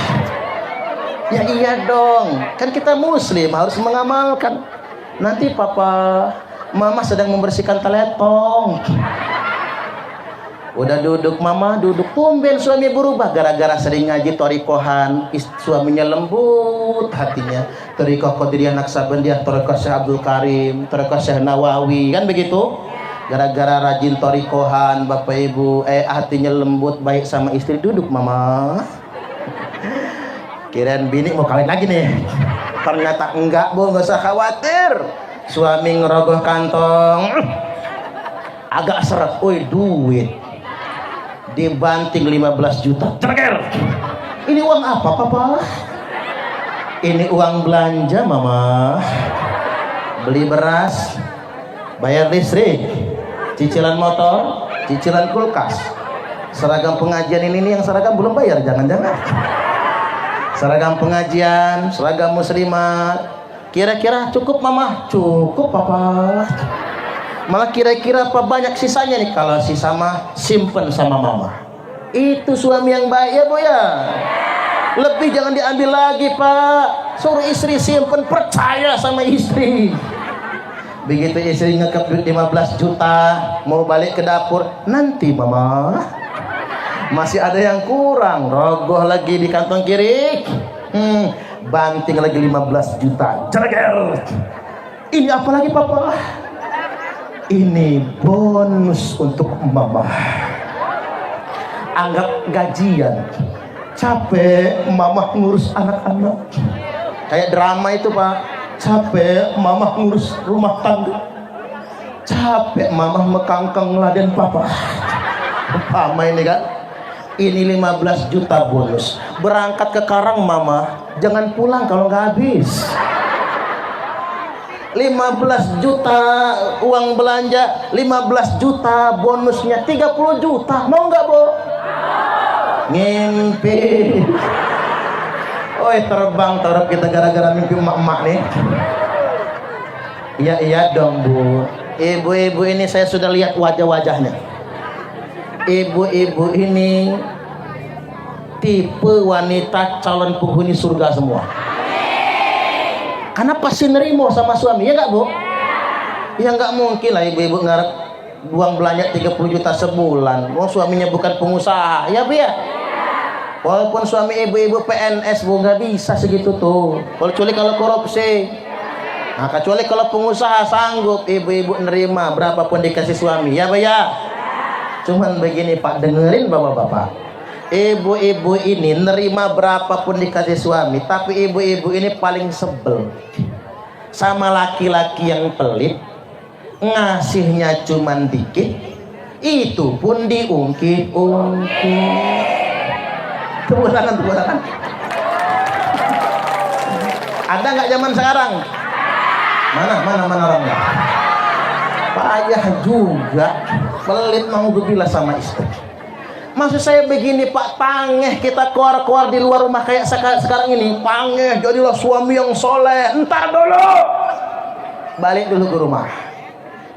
Ya iya dong, kan kita muslim harus mengamalkan. Nanti papa, mama sedang membersihkan teletong. Udah duduk mama, duduk. Tumben suami berubah gara-gara sering ngaji torikohan. Suaminya lembut hatinya. Torikoh Qadiriyah Naksabandiyah, torikoh Syekh Abdul Karim, torikoh Syekh Nawawi, kan begitu. Gara-gara rajin torikohan, bapak ibu, hatinya lembut, baik sama istri. Duduk mama. Kirain bini mau kawin lagi nih. Ternyata enggak, bu, nggak usah khawatir. Suami ngerogoh kantong, agak seret, woi duit dibanting 15 juta. Cereker. Ini uang apa papa? Ini uang belanja mama. Beli beras, bayar listrik, cicilan motor, cicilan kulkas. Seragam pengajian ini yang seragam belum bayar, jangan-jangan. Seragam pengajian, seragam muslimat. Kira-kira cukup mama? Cukup papa. Malah kira-kira apa banyak sisanya nih? Kalau sisa mah simpen sama mama. Itu suami yang baik ya bu ya. Lebih jangan diambil lagi pak. Suruh istri simpen, percaya sama istri. Begitu istri ngekep duit 15 juta, mau balik ke dapur, nanti mama masih ada yang kurang, rogoh lagi di kantong kiri, banting lagi 15 juta. Cereger. Ini apa lagi papa? Ini bonus untuk mama. Anggap gajian. Capek mama ngurus anak-anak. Kayak drama itu pak. Capek mama ngurus rumah tangga. Capek mama mekangkang ngeladen papa. Pama ini kan. Ini 15 juta bonus. Berangkat ke Karang mama, jangan pulang kalau nggak habis. 15 juta uang belanja, 15 juta bonusnya 30 juta. Mau nggak bu? Ngimpi. Oi terbang tarap kita gara-gara mimpi emak-emak nih. Iya dong bu. Ibu-ibu ini saya sudah lihat wajah-wajahnya. Ibu-ibu ini tipe wanita calon penghuni surga semua. Karena pasti nerimo sama suami, ya nggak bu? Ya nggak mungkin lah ibu-ibu ngarep buang belanja 30 juta sebulan. Wong suaminya bukan pengusaha, ya bu ya? Walaupun suami ibu-ibu PNS bu, nggak bisa segitu tuh. Kecuali kalau korupsi. Nah, kecuali kalau pengusaha sanggup ibu-ibu nerima berapapun dikasih suami, ya bu ya? Cuman begini pak, dengerin bapak-bapak. Ibu-ibu ini nerima berapapun dikasih suami, tapi ibu-ibu ini paling sebel sama laki-laki yang pelit, ngasihnya cuman dikit, itu pun diungkit-ungkit. Tepuk tangan. Ada nggak zaman sekarang? Mana orangnya? Payah juga, pelit mau bila sama istri. Maksud saya begini pak, pangeh kita keluar-keluar di luar rumah kayak sekarang ini, pangeh jadilah suami yang soleh. Entar dulu, balik dulu ke rumah.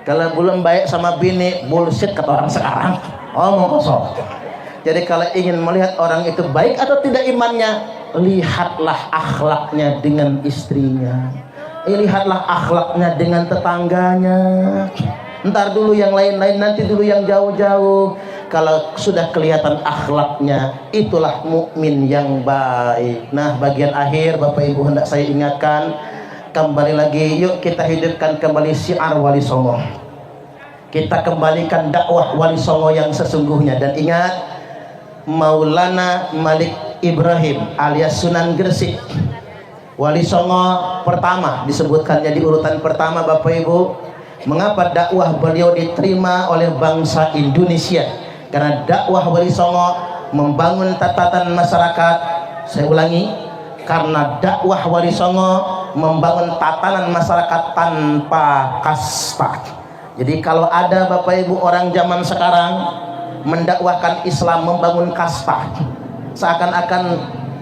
Kalau belum baik sama bini, bullshit kata orang sekarang, omong kosong. Jadi kalau ingin melihat orang itu baik atau tidak imannya, lihatlah akhlaknya dengan istrinya, lihatlah akhlaknya dengan tetangganya. Ntar dulu yang lain-lain, nanti dulu yang jauh-jauh. Kalau sudah kelihatan akhlaknya, itulah mukmin yang baik. Nah, bagian akhir Bapak Ibu hendak saya ingatkan, kembali lagi, yuk kita hidupkan kembali syiar Wali Songo. Kita kembalikan dakwah Wali Songo yang sesungguhnya. Dan ingat, Maulana Malik Ibrahim alias Sunan Gresik, Wali Songo pertama, disebutkannya di urutan pertama Bapak Ibu. Mengapa dakwah beliau diterima oleh bangsa Indonesia? Karena dakwah Wali Songo membangun tatanan masyarakat. Saya ulangi, karena dakwah Wali Songo membangun tatanan masyarakat tanpa kasta. Jadi kalau ada Bapak Ibu orang zaman sekarang mendakwahkan Islam membangun kasta, seakan-akan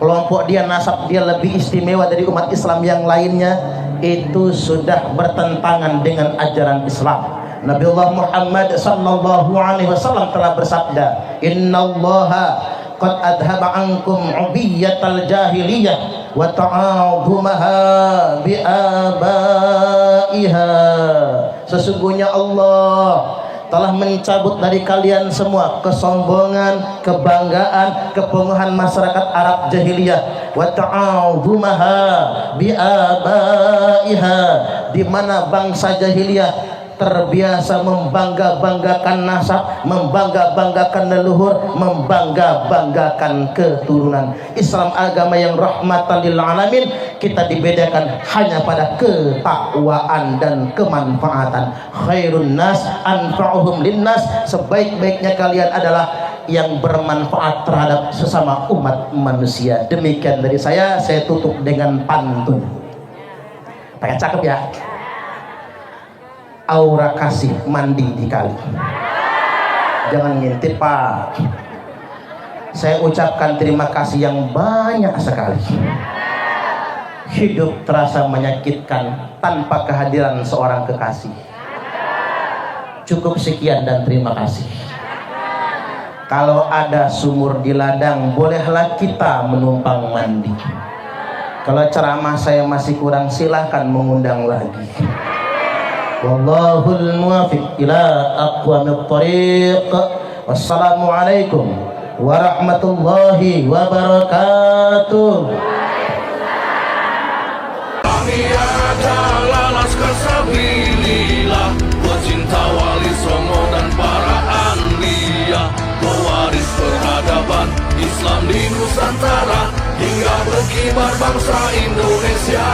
kelompok dia, nasab dia lebih istimewa dari umat Islam yang lainnya, itu sudah bertentangan dengan ajaran Islam. Nabiullah Muhammad sallallahu alaihi wasallam telah bersabda, "Innallaha qad adhaba ankum ubiyatal jahiliyah wa ta'adumaha bi abaiha." Sesungguhnya Allah telah mencabut dari kalian semua kesombongan, kebanggaan, kepunguhan masyarakat Arab jahiliyah. Wa ta'adumaha bi abaiha, di mana bangsa jahiliyah terbiasa membangga-banggakan nasab, membangga-banggakan leluhur, membangga-banggakan keturunan. Islam agama yang rahmatan lil alamin, kita dibedakan hanya pada ketakwaan dan kemanfaatan. Khairun nas anfa'uhum linnas, sebaik-baiknya kalian adalah yang bermanfaat terhadap sesama umat manusia. Demikian dari saya tutup dengan pantun. Pakai cakep ya. Aura kasih mandi di kali. Jangan ngintip Pak. Saya ucapkan terima kasih yang banyak sekali. Hidup terasa menyakitkan tanpa kehadiran seorang kekasih. Cukup sekian dan terima kasih. Kalau ada sumur di ladang, bolehlah kita menumpang mandi. Kalau ceramah saya masih kurang, silahkan mengundang lagi. Wallahul muwaffiq ila aqwamit thariq. Wassalamualaikum warahmatullahi wabarakatuh. Kami adalah Laskar Sabilillah, pecinta Wali Songo dan para anbiya, pewaris peradaban Islam di Nusantara hingga berkibar bangsa Indonesia.